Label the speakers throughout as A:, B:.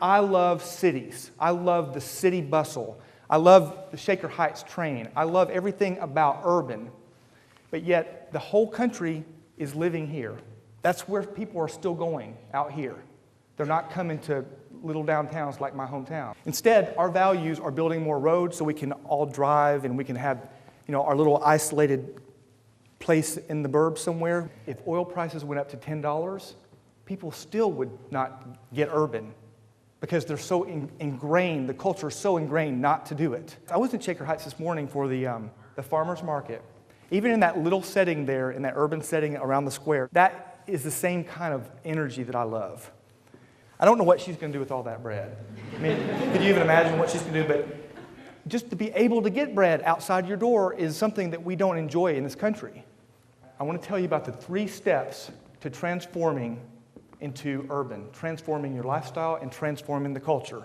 A: I love cities. I love the city bustle. I love the Shaker Heights train. I love everything about urban. But yet, the whole country is living here. That's where people are still going, out here. They're not coming to little downtowns like my hometown. Instead, our values are building more roads so we can all drive and we can have, our little isolated place in the burbs somewhere. If oil prices went up to $10, people still would not get urban because they're so ingrained, the culture is so ingrained not to do it. I was in Shaker Heights this morning for the farmer's market. Even in that little setting there, in that urban setting around the square, that is the same kind of energy that I love. I don't know what she's going to do with all that bread. I mean, could you even imagine what she's going to do? But just to be able to get bread outside your door is something that we don't enjoy in this country. I want to tell you about the 3 steps to transforming into urban, transforming your lifestyle and transforming the culture.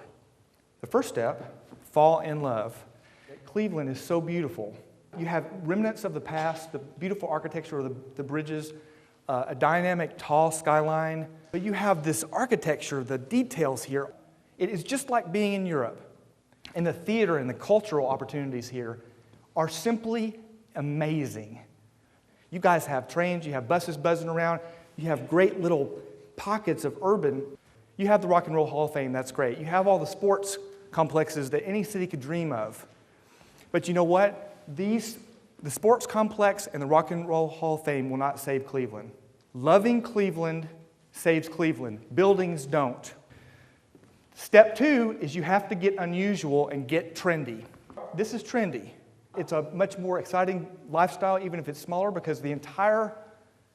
A: The first step, fall in love. Cleveland is so beautiful. You have remnants of the past, the beautiful architecture of the bridges, a dynamic, tall skyline. But you have this architecture, the details here. It is just like being in Europe. And the theater and the cultural opportunities here are simply amazing. You guys have trains, you have buses buzzing around, you have great little pockets of urban. You have the Rock and Roll Hall of Fame, that's great. You have all the sports complexes that any city could dream of. But you know what? The sports complex and the Rock and Roll Hall of Fame will not save Cleveland. Loving Cleveland saves Cleveland. Buildings don't. Step 2 is you have to get unusual and get trendy. This is trendy. It's a much more exciting lifestyle, even if it's smaller, because the entire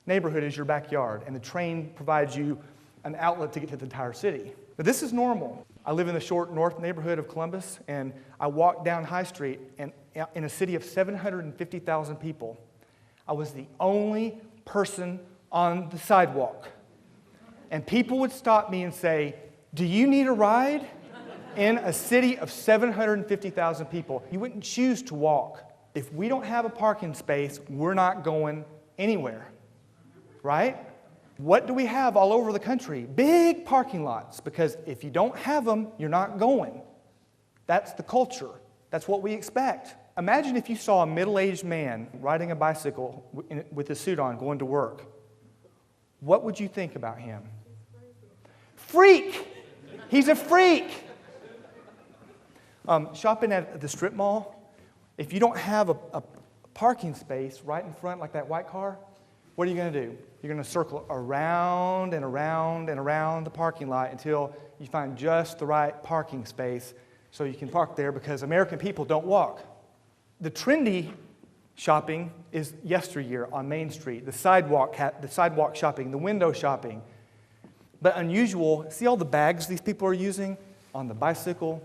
A: neighborhood is your backyard, and the train provides you an outlet to get to the entire city. But this is normal. I live in the short north neighborhood of Columbus, and I walk down High Street, and in a city of 750,000 people, I was the only person on the sidewalk. And people would stop me and say, "Do you need a ride?" In a city of 750,000 people, you wouldn't choose to walk. If we don't have a parking space, we're not going anywhere, right? What do we have all over the country? Big parking lots, because if you don't have them, you're not going. That's the culture. That's what we expect. Imagine if you saw a middle-aged man riding a bicycle with a suit on going to work. What would you think about him? Freak! He's a freak! Shopping at the strip mall, if you don't have a parking space right in front like that white car, what are you going to do? You're going to circle around and around and around the parking lot until you find just the right parking space so you can park there, because American people don't walk. The trendy shopping is yesteryear on Main Street, the sidewalk shopping, the window shopping. But unusual, see all the bags these people are using on the bicycle,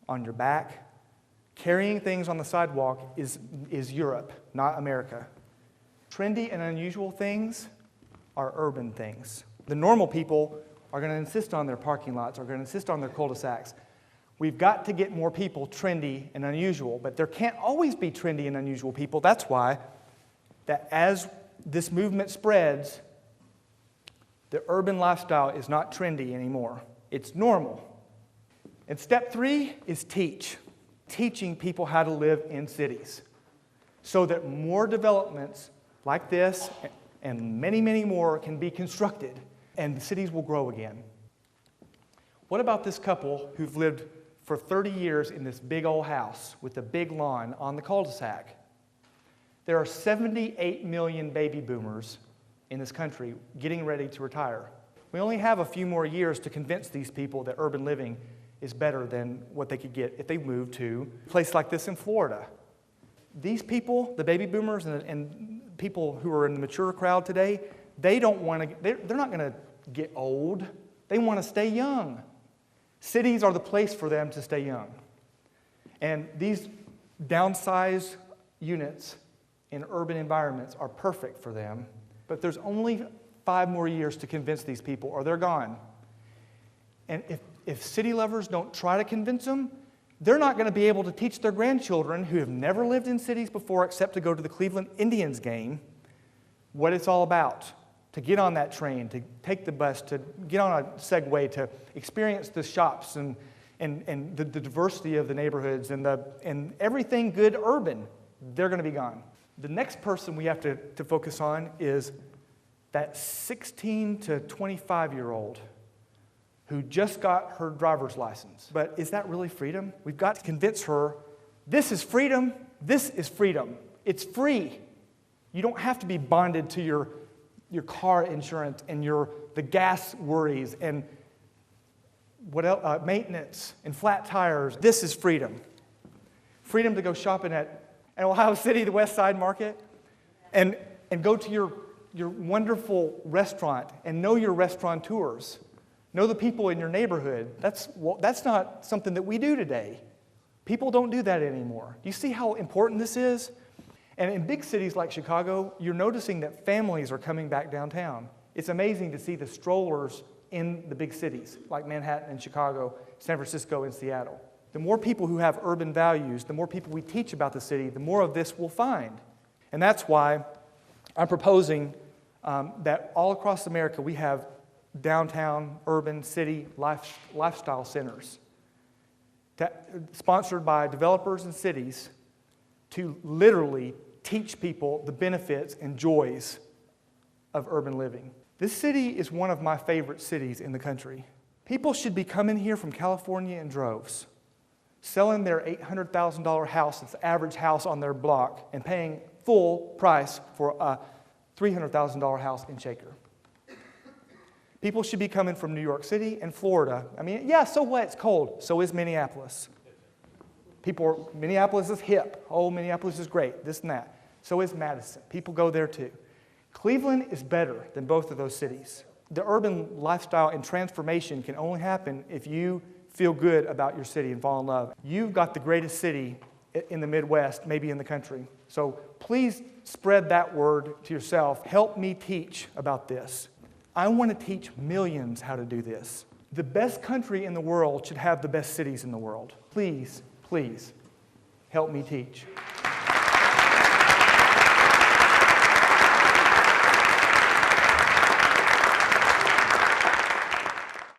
A: on your back? Carrying things on the sidewalk is Europe, not America. Trendy and unusual things are urban things. The normal people are going to insist on their parking lots, are going to insist on their cul-de-sacs. We've got to get more people trendy and unusual, but there can't always be trendy and unusual people. That's why that as this movement spreads, the urban lifestyle is not trendy anymore. It's normal. And step 3 is teach. Teaching people how to live in cities so that more developments like this and many, many more can be constructed and the cities will grow again. What about this couple who've lived for 30 years in this big old house with a big lawn on the cul-de-sac? There are 78 million baby boomers in this country getting ready to retire. We only have a few more years to convince these people that urban living is better than what they could get if they moved to a place like this in Florida. These people, the baby boomers and people who are in the mature crowd today, they're not going to get old. They want to stay young. Cities are the place for them to stay young. And these downsized units in urban environments are perfect for them. But there's only 5 more years to convince these people or they're gone. And if city lovers don't try to convince them, they're not going to be able to teach their grandchildren who have never lived in cities before except to go to the Cleveland Indians game what it's all about to get on that train, to take the bus, to get on a Segway, to experience the shops and the diversity of the neighborhoods and everything good urban, they're going to be gone. The next person we have to focus on is that 16 to 25-year-old who just got her driver's license. But is that really freedom? We've got to convince her, this is freedom, this is freedom. It's free. You don't have to be bonded to your car insurance and the gas worries and what else, maintenance and flat tires. This is freedom. Freedom to go shopping at Ohio City, the West Side Market, and go to your wonderful restaurant and know your restaurateurs. Know the people in your neighborhood. That's not something that we do today. People don't do that anymore. Do you see how important this is? And in big cities like Chicago, you're noticing that families are coming back downtown. It's amazing to see the strollers in the big cities like Manhattan and Chicago, San Francisco and Seattle. The more people who have urban values, the more people we teach about the city, the more of this we'll find. And that's why I'm proposing that all across America we have downtown, urban, city, lifestyle centers sponsored by developers and cities to literally teach people the benefits and joys of urban living. This city is one of my favorite cities in the country. People should be coming here from California in droves, selling their $800,000 house, it's the average house on their block, and paying full price for a $300,000 house in Shaker. People should be coming from New York City and Florida. I mean, yeah, so what? It's cold. So is Minneapolis. Minneapolis is hip. Oh, Minneapolis is great, this and that. So is Madison. People go there too. Cleveland is better than both of those cities. The urban lifestyle and transformation can only happen if you feel good about your city and fall in love. You've got the greatest city in the Midwest, maybe in the country. So please spread that word to yourself. Help me teach about this. I want to teach millions how to do this. The best country in the world should have the best cities in the world. Please, please, help me teach.